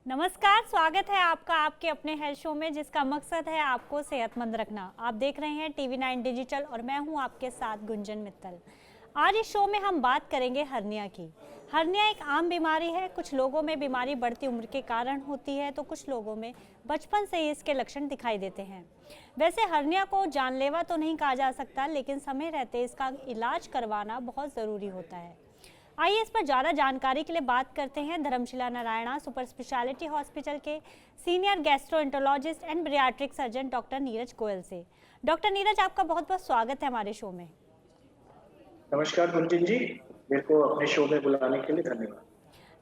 नमस्कार, स्वागत है आपका आपके अपने हेल्थ शो में जिसका मकसद है आपको सेहतमंद रखना। आप देख रहे हैं टीवी 9 डिजिटल और मैं हूं आपके साथ गुंजन मित्तल। आज इस शो में हम बात करेंगे हर्निया की। हर्निया एक आम बीमारी है। कुछ लोगों में बीमारी बढ़ती उम्र के कारण होती है तो कुछ लोगों में बचपन से ही इसके लक्षण दिखाई देते हैं। वैसे हर्निया को जानलेवा तो नहीं कहा जा सकता, लेकिन समय रहते इसका इलाज करवाना बहुत ज़रूरी होता है। आइए इस पर ज़्यादा जानकारी के लिए बात करते हैं Dharamshila Narayana super speciality hospital के senior gastroenterologist and bariatric surgeon doctor Neeraj Goyal से। डॉक्टर नीरज, आपका बहुत बहुत स्वागत है हमारे शो में। नमस्कार गुंजन जी। मेरे को अपने शो में बुलाने के लिए धन्यवाद।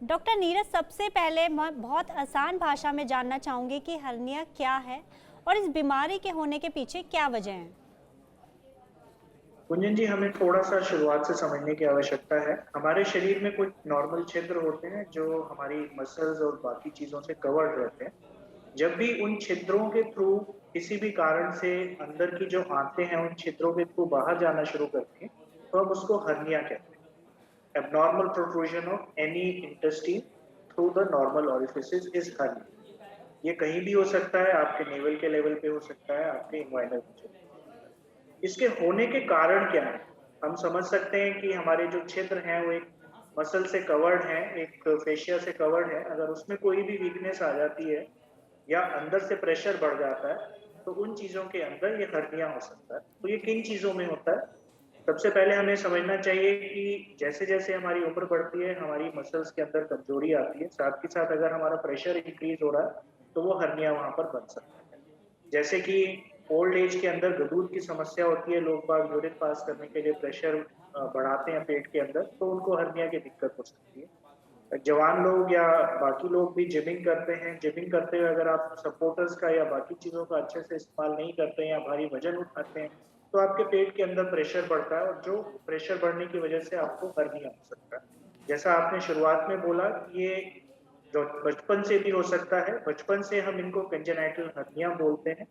डॉक्टर नीरज, सबसे पहले मैं बहुत आसान भाषा में जानना चाहूँगी कि हर्निया क्या है और इस बीमारी के होने के पीछे क्या वजह है। गुंजन जी, हमें थोड़ा सा शुरुआत से समझने की आवश्यकता है। हमारे शरीर में कुछ नॉर्मल छिद्र होते हैं जो हमारी मसल्स और बाकी चीजों से कवर्ड रहते हैं। जब भी उन छिद्रों के थ्रू किसी भी कारण से अंदर की जो आंतें हैं उन छिद्रों के थ्रू बाहर जाना शुरू करती हैं, तो हम उसको हर्निया कहते हैं। Abnormal protrusion of any intestine through the normal orifices is hernia. ये कहीं भी हो सकता है, आपके नेवल के लेवल पे हो सकता है, आपके इन्वाइनल रीजन। इसके होने के कारण क्या है? हम समझ सकते हैं कि हमारे जो छिद्र हैं वो एक मसल से कवर्ड हैं, एक फेशिया से कवर्ड है। अगर उसमें कोई भी वीकनेस आ जाती है या अंदर से प्रेशर बढ़ जाता है, तो उन चीजों के अंदर ये हर्निया हो सकता है। तो ये किन चीजों में होता है? सबसे पहले हमें समझना चाहिए कि जैसे-जैसे हमारी उम्र बढ़ती है, हमारी मसल्स के अंदर कमजोरी आती है। साथ ही साथ अगर हमारा प्रेशर इंक्रीज हो रहा है, तो वो हर्निया वहाँ पर बन सकता है। जैसे कि ओल्ड एज के अंदर गदूद की समस्या होती है, लोग बाग यूरिन पास करने के लिए प्रेशर बढ़ाते हैं पेट के अंदर, तो उनको हर्निया की दिक्कत हो सकती है। जवान लोग या बाकी लोग भी जिमिंग करते हैं, जिमिंग करते हुए अगर आप सपोर्टर्स का या बाकी चीज़ों का अच्छे से इस्तेमाल नहीं करते हैं या भारी वजन उठाते हैं, तो आपके पेट के अंदर प्रेशर बढ़ता है और जो प्रेशर बढ़ने की वजह से आपको हर्निया हो सकता है। जैसा आपने शुरुआत में बोला कि ये जो बचपन से भी हो सकता है। बचपन से हम इनको कंजेनाइटल हर्निया बोलते हैं,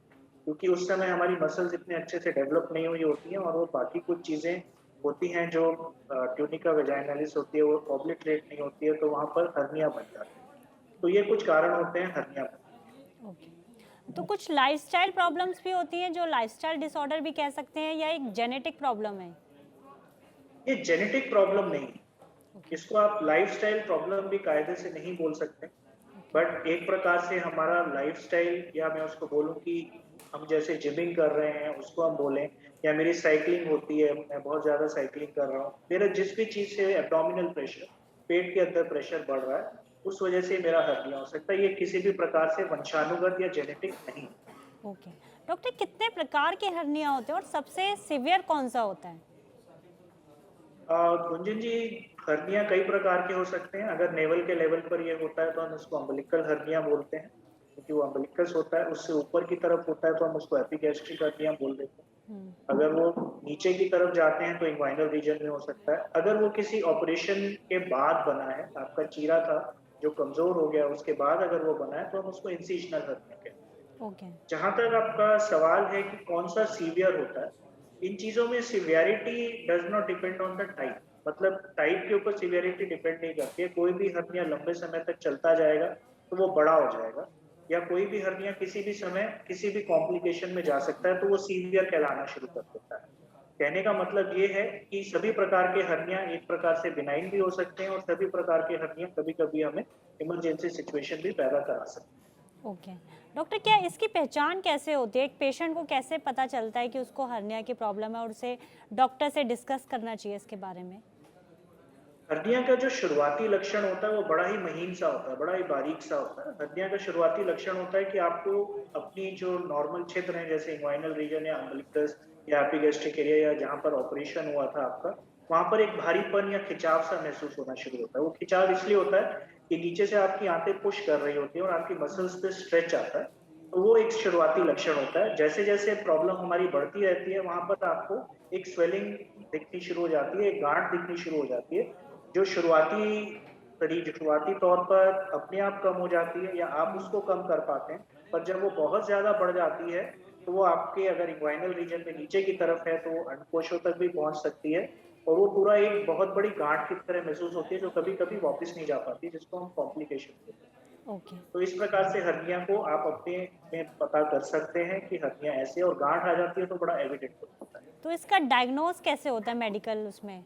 क्योंकि उस समय हमारी मसल्स इतने अच्छे से डेवलप नहीं हुई होती हैं और वो बाकी कुछ चीज़ें होती हैं जो ट्यूनिका वेजाइनालिस होती है, वो ओब्लिटरेट नहीं होती है, तो वहाँ पर हर्निया बन जाती है। तो ये कुछ कारण होते हैं हर्निया बनने ओके, तो कुछ लाइफस्टाइल प्रॉब्लम्स भी होती हैं जो लाइफस्टाइल डिसऑर्डर भी कह सकते हैं, या एक जेनेटिक प्रॉब्लम है। के। ये जेनेटिक प्रॉब्लम नहीं है। ओके। इसको आप लाइफस्टाइल प्रॉब्लम भी कायदे से नहीं बोल सकते। ओके। बट एक प्रकार से हमारा लाइफस्टाइल, या मैं उसको बोलूँ कि हम जैसे जिमिंग कर रहे हैं उसको हम बोलें, या मेरी साइकिलिंग होती है, मैं बहुत ज़्यादा साइकिलिंग कर रहा हूँ, मेरा जिस भी चीज़ से एब्डोमिनल प्रेशर, पेट के अंदर प्रेशर बढ़ रहा है, उस वजह से मेरा हर्निया हो सकता है। ये किसी भी प्रकार से वंशानुगत या जेनेटिक नहीं है। ओके, डॉक्टर, कितने प्रकार के हर्निया होते हैं और सबसे सिवियर कौन सा होता है। गुंजन जी, हर्निया कई प्रकार के हो सकते हैं। अगर नेवल के लेवल पर ये होता है तो हम इसको अम्बिलिकल हर्निया बोलते हैं, क्योंकि वो अम्बिलिकस होता है। उससे ऊपर की तरफ होता है तो हम उसको एपिगैस्ट्रिक हर्निया बोल देते हैं। अगर वो नीचे की तरफ जाते हैं तो इन्वाइनल रीजन में हो सकता है। अगर वो किसी ऑपरेशन के बाद बना है, आपका चीरा था जो कमजोर हो गया, उसके बाद अगर वो बना है तो हम उसको इंसिशनल हर्निया कहते हैं। ओके। जहां तक आपका सवाल है कि कौन सा सीवियर होता है, इन चीजों में severity does not depend on the type. मतलब टाइप के ऊपर सिवियरिटी डिपेंड नहीं करती है। कोई भी हर्निया लंबे समय तक चलता जाएगा तो वो बड़ा हो जाएगा, या कोई भी हर्निया किसी भी समय किसी भी कॉम्प्लिकेशन में जा सकता है तो वो सीवियर कहलाना शुरू कर देता है। कहने का मतलब ये है कि सभी प्रकार के हर्निया एक प्रकार से बिनाइन भी हो सकते हैं और सभी प्रकार के हर्निया कभी कभी हमें इमरजेंसी सिचुएशन भी पैदा करा सकते हैं। ओके, डॉक्टर, क्या इसकी पहचान कैसे होती है। एक पेशेंट को कैसे पता चलता है कि उसको हर्निया की प्रॉब्लम है और उसे डॉक्टर से डिस्कस करना चाहिए इसके बारे में। हर्निया का जो शुरुआती लक्षण होता है वो बड़ा ही महीन सा होता है, बड़ा ही बारीक सा होता है। हर्निया का शुरुआती लक्षण होता है कि आपको अपनी जो नॉर्मल छिद्र है, जैसे इन्वाइनल रीजन या अम्बिलिकस या एपिगैस्ट्रिक एरिया, या जहाँ पर ऑपरेशन हुआ था आपका, वहां पर एक भारीपन या खिंचाव सा महसूस होना शुरू होता है। वो खिंचाव इसलिए होता है कि नीचे से आपकी आंतें पुश कर रही होती है और आपकी मसल्स पे स्ट्रेच आता है। तो वो एक शुरुआती लक्षण होता है। जैसे जैसे प्रॉब्लम हमारी बढ़ती रहती है, वहां पर आपको एक स्वेलिंग दिखनी शुरू हो जाती है, एक गांठ दिखनी शुरू हो जाती है, जो शुरुआती तौर पर अपने आप कम हो जाती है या आप उसको कम कर पाते हैं। पर जब वो बहुत ज्यादा बढ़ जाती है तो वो आपके अगर इन्वाइनल रीजन में नीचे की तरफ है तो वो अंडकोशों तक भी पहुंच सकती है, और वो पूरा एक बहुत बड़ी गांठ की तरह महसूस होती है जो कभी कभी वापस नहीं जा पाती, जिसको हम कॉम्प्लिकेशन बोलते हैं। ओके। तो इस प्रकार से हर्निया को आप अपने में पता कर सकते हैं कि हर्निया ऐसे, और गांठ आ जाती है तो बड़ा एविडेंट होता है। तो इसका डायग्नोज कैसे होता है मेडिकल उसमें?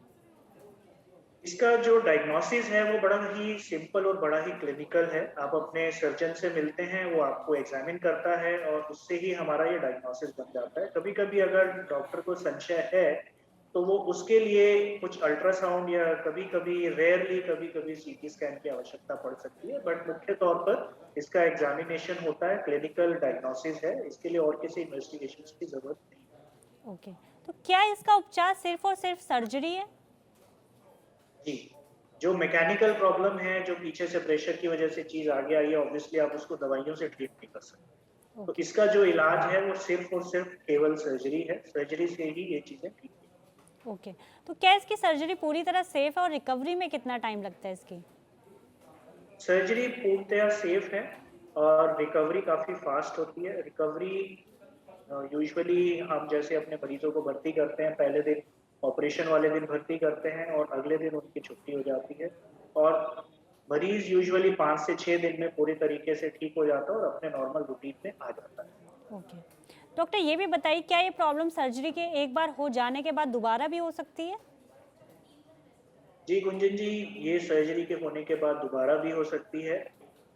इसका जो डायग्नोसिस है वो बड़ा ही सिंपल और बड़ा ही क्लिनिकल है। आप अपने सर्जन से मिलते हैं, वो आपको एग्जामिन करता है और उससे ही हमारा ये डायग्नोसिस बन जाता है। कभी-कभी अगर डॉक्टर को संशय है, तो वो उसके लिए कुछ अल्ट्रासाउंड या कभी-कभी रेयरली कभी-कभी सीटी स्कैन की आवश्यकता पड़ सकती है, बट मुख्य तौर पर इसका एग्जामिनेशन होता है, क्लिनिकल डायग्नोसिस है। इसके लिए और किसी इन्वेस्टिगेशंस की जरूरत नहीं। ओके। तो क्या इसका उपचार सिर्फ और सिर्फ सर्जरी है? जी, जो मैकेनिकल प्रॉब्लम है, जो पीछे से प्रेशर की वजह से चीज़ आगे आई है, ऑब्वियसली आप उसको दवाइयों से ठीक नहीं कर सकते। तो ओके। इसका जो इलाज है वो सिर्फ़ और सिर्फ़ केवल सर्जरी है, सर्जरी से ही ये चीज़ें ठीक होती हैं। ओके। तो क्या इसकी सर्जरी पूरी तरह सेफ है और रिकवरी में कितना टाइम लगता है इसकी? सर्जरी पूर्णतया सेफ है और रिकवरी काफ़ी फ़ास्ट होती है। रिकवरी यूजुअली हम जैसे अपने मरीज़ों को भर्ती करते हैं, पहले दिन ऑपरेशन वाले दिन भर्ती करते हैं और अगले दिन उनकी छुट्टी हो जाती है, और मरीज़ यूजुअली 5 से 6 दिन में पूरी तरीके से ठीक हो जाता है और अपने नॉर्मल रूटीन में आ जाता है। ओके। डॉक्टर ये भी बताइए, क्या ये प्रॉब्लम सर्जरी के एक बार हो जाने के बाद दोबारा भी हो सकती है? जी, गुंजन जी, ये सर्जरी के होने के बाद दोबारा भी हो सकती है,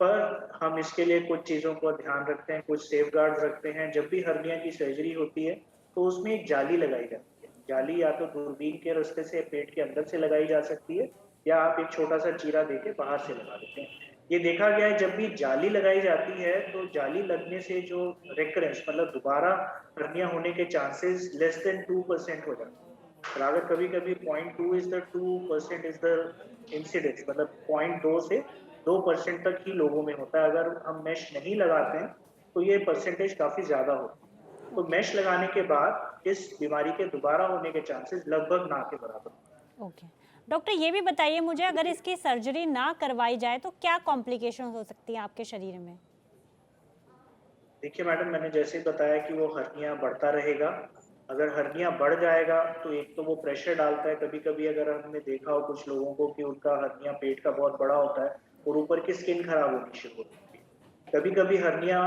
पर हम इसके लिए कुछ चीज़ों का ध्यान रखते हैं, कुछ सेफगार्ड्स रखते हैं। जब भी हर्निया की सर्जरी होती है, तो उसमें एक जाली लगाई जाती है। जाली या तो दूरबीन के रास्ते से पेट के अंदर से लगाई जा सकती है, या आप एक छोटा-सा चीरा देके बाहर से लगा देते हैं। ये देखा गया है, जब भी जाली लगाई जाती है, तो जाली लगने से जो रिकरेंस मतलब दोबारा हर्निया होने के चांसेस लेस देन 2% हो जाते हैं। और अगर कभी-कभी 0.2 is the 2% is the incidence, मतलब 0.2 से 2% तक ही लोगों में होता है। अगर हम मेश नहीं लगाते हैं, तो ये परसेंटेज काफ़ी ज़्यादा होती है। तो ओके। मेश लगाने के बाद इस बीमारी के दोबारा होने के चांसेस लगभग ना के बराबर होते हैं। ओके। डॉक्टर ये भी बताइए मुझे, अगर इसकी सर्जरी ना करवाई जाए तो क्या कॉम्प्लिकेशंस हो सकती हैं आपके शरीर में? देखिए मैडम, मैंने जैसे बताया कि वो हर्निया बढ़ता रहेगा। अगर हर्निया बढ़ जाएगा तो एक तो वो प्रेशर डालता है। कभी-कभी अगर हमने देखा हो कुछ लोगों को कि उनका हर्निया पेट का बहुत बड़ा होता है और ऊपर की स्किन खराब होनी शुरू होती है। कभी-कभी हर्निया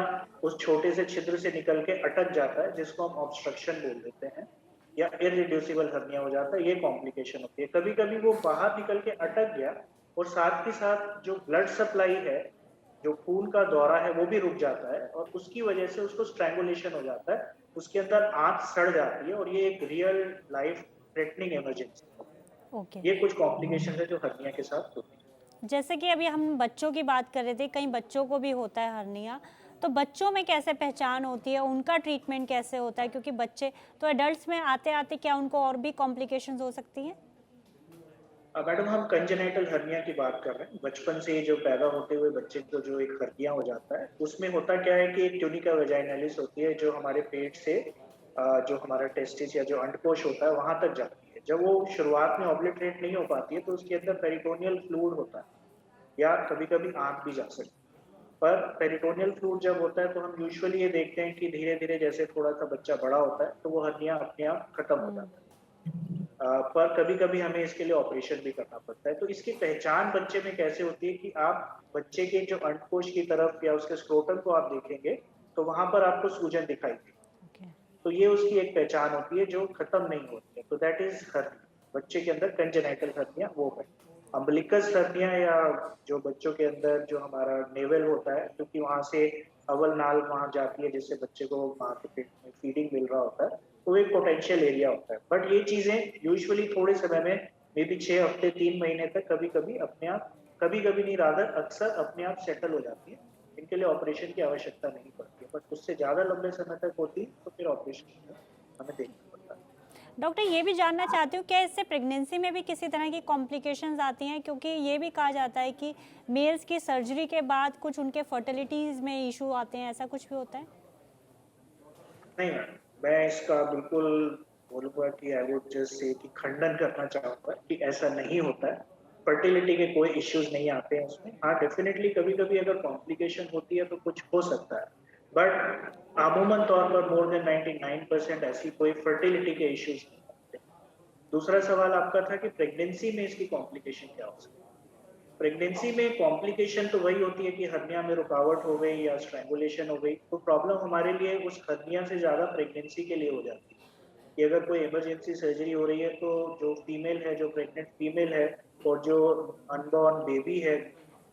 उस छोटे से छिद्र से निकल के अटक जाता है, जिसको हम ऑब्स्ट्रक्शन बोल देते हैं, या इररिड्यूसिबल हर्निया हो जाता है, ये कॉम्प्लिकेशन होती है। कभी-कभी वो बाहर निकल के अटक गया और साथ ही साथ जो ब्लड सप्लाई है, जो खून का दौरा है, वो भी रुक जाता है और उसकी वजह से उसको स्ट्रैंगुलेशन हो जाता है। उसके अंदर आँत सड़ जाती है और ये एक रियल लाइफ थ्रेटनिंग इमरजेंसी है। ओके। ये कुछ कॉम्प्लिकेशंस है जो हर्निया के साथ होती है। जैसे कि अभी हम बच्चों की बात कर रहे थे, कई बच्चों को भी होता है हर्निया, तो बच्चों में कैसे पहचान होती है, उनका ट्रीटमेंट कैसे होता है? क्योंकि बच्चे तो एडल्ट्स में आते-आते क्या उनको और भी कॉम्प्लिकेशंस हो सकती हैं? मैडम, हम कंजेनाइटल हर्निया की बात कर रहे हैं। बचपन से ही जो पैदा होते हुए बच्चे को जो एक हर्निया हो जाता है, उसमें होता क्या है कि एक ट्यूनिका वेजाइनालिस होती है जो हमारे पेट से जो हमारा टेस्टिस या जो अंडकोश होता है वहां तक जाती है। जब वो शुरुआत में ऑब्लिटरेट नहीं हो पाती है, तो उसके अंदर पेरिटोनियल फ्लूइड होता है, या कभी-कभी आंत भी जा सकती है। पर पेरिटोनियल फ्लूइड जब होता है, तो हम यूजुअली ये देखते हैं कि धीरे-धीरे जैसे थोड़ा-सा बच्चा बड़ा होता है, तो वो हर्निया अपने आप खत्म हो हुँ। जाता है। पर कभी-कभी हमें इसके लिए ऑपरेशन भी करना पड़ता है। तो इसकी पहचान बच्चे में कैसे होती है कि आप बच्चे के जो अंडकोश की तरफ या उसके स्क्रोटम को आप देखेंगे, तो वहाँ पर आपको सूजन दिखाई देगी। ओके। तो ये उसकी एक पहचान होती है जो खत्म नहीं होती है। तो दैट इज़ हर्निया। बच्चे के अंदर कंजेनाइटल हर्निया वो है। अम्बिलिकस हर्निया, या जो बच्चों के अंदर जो हमारा नेवल होता है, क्योंकि वहाँ से अव्वल नाल वहाँ जाती है जिससे बच्चे को माँ के पेट में फीडिंग मिल रहा होता है, तो एक पोटेंशियल एरिया होता है। बट ये चीज़ें यूजुअली थोड़े समय में, मे बी 6 हफ्ते 3 महीने तक कभी-कभी अपने आप, कभी-कभी नहीं, रादर अक्सर अपने आप सेटल हो जाती है। इनके लिए ऑपरेशन की आवश्यकता नहीं पड़ती है, बट उससे ज़्यादा लंबे समय तक होती है तो फिर ऑपरेशन हमें देखना पड़ता है। डॉक्टर ये भी जानना चाहती हूँ, क्या इससे प्रेगनेंसी में भी किसी तरह की कॉम्प्लिकेशंस आती हैं? क्योंकि ये भी कहा जाता है कि मेल्स की सर्जरी के बाद कुछ उनके फर्टिलिटीज़ में इश्यू आते हैं, ऐसा कुछ भी होता है? नहीं मैम, मैं इसका बिल्कुल बोलूँगा कि आई वुड जस्ट से कि खंडन करना चाहूँगा कि ऐसा नहीं होता है। फर्टिलिटी के कोई इश्यूज़ नहीं आते हैं उसमें। हाँ, डेफ़िनेटली कभी-कभी अगर कॉम्प्लिकेशन होती है तो कुछ हो सकता है। बट अमूमन तौर पर मोर देन 99% ऐसी कोई फर्टिलिटी के इश्यूज़ नहीं आते। दूसरा सवाल आपका था कि प्रेगनेंसी में इसकी कॉम्प्लिकेशन क्या हो सकती है? प्रेगनेंसी में कॉम्प्लिकेशन तो वही होती है कि हर्निया में रुकावट हो गई या स्ट्रैंगुलेशन हो गई, तो प्रॉब्लम हमारे लिए उस हर्निया से ज़्यादा प्रेगनेंसी के लिए हो जाती है कि अगर कोई इमरजेंसी सर्जरी हो रही है तो जो फीमेल है, जो प्रेग्नेंट फीमेल है और जो अनबॉर्न बेबी है,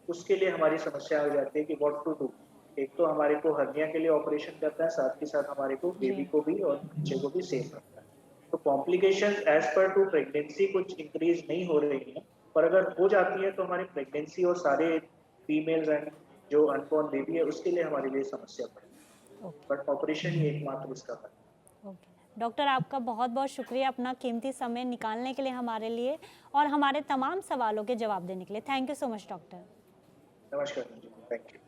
उसके लिए हमारी समस्या हो जाती है कि व्हाट टू डू। एक तो हमारे को हर्निया के लिए ऑपरेशन करना है, साथ के साथ हमारे को बेबी जी को भी और बच्चे को भी सेफ रखना है। तो complications as per to pregnancy कुछ इंक्रीज नहीं हो रही हैं, पर अगर हो जाती है तो हमारी प्रेगनेंसी और सारे फीमेल्स एंड जो अनबॉर्न बेबी है उसके लिए हमारे लिए समस्या पड़ेगी। ओके बट ऑपरेशन ही एकमात्र इसका हल है। ओके डॉक्टर, आपका बहुत बहुत शुक्रिया अपना कीमती समय निकालने के लिए हमारे लिए और हमारे तमाम सवालों के जवाब देने के लिए। Thank you so much doctor. नमस्कार, थैंक यू।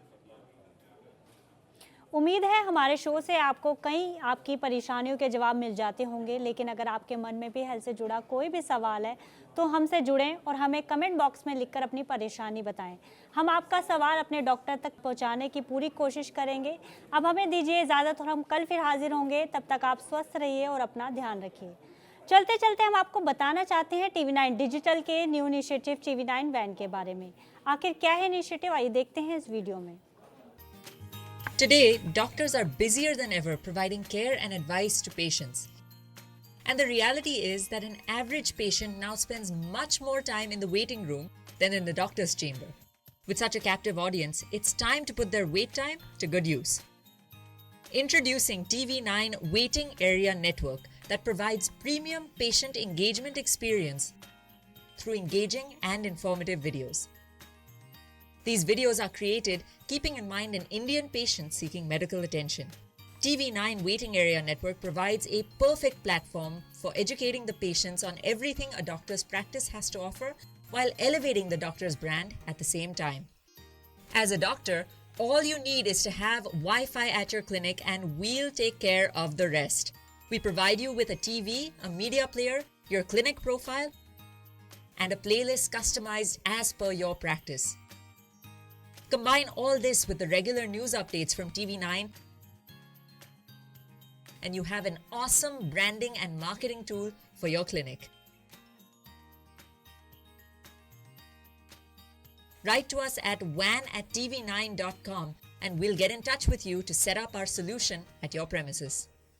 उम्मीद है हमारे शो से आपको कई आपकी परेशानियों के जवाब मिल जाते होंगे, लेकिन अगर आपके मन में भी हेल्थ से जुड़ा कोई भी सवाल है तो हमसे जुड़ें और हमें कमेंट बॉक्स में लिखकर अपनी परेशानी बताएं। हम आपका सवाल अपने डॉक्टर तक पहुंचाने की पूरी कोशिश करेंगे। अब हमें दीजिए इजाज़त और हम कल फिर हाजिर होंगे। तब तक आप स्वस्थ रहिए और अपना ध्यान रखिए। चलते चलते हम आपको बताना चाहते हैं TV9 डिजिटल के न्यू इनिशिएटिव TV9 वैन के बारे में। आखिर क्या है इनिशिएटिव, आइए देखते हैं इस वीडियो में। Today, doctors are busier than ever providing care and advice to patients. And the reality is that an average patient now spends much more time in the waiting room than in the doctor's chamber. With such a captive audience, it's time to put their wait time to good use. Introducing TV9 Waiting Area Network that provides premium patient engagement experience through engaging and informative videos. These videos are created keeping in mind an Indian patient seeking medical attention. TV9 Waiting Area Network provides a perfect platform for educating the patients on everything a doctor's practice has to offer while elevating the doctor's brand at the same time. As a doctor, all you need is to have Wi-Fi at your clinic and we'll take care of the rest. We provide you with a TV, a media player, your clinic profile, and a playlist customized as per your practice. Combine all this with the regular news updates from TV9 and you have an awesome branding and marketing tool for your clinic. Write to us at van@tv9.com and we'll get in touch with you to set up our solution at your premises.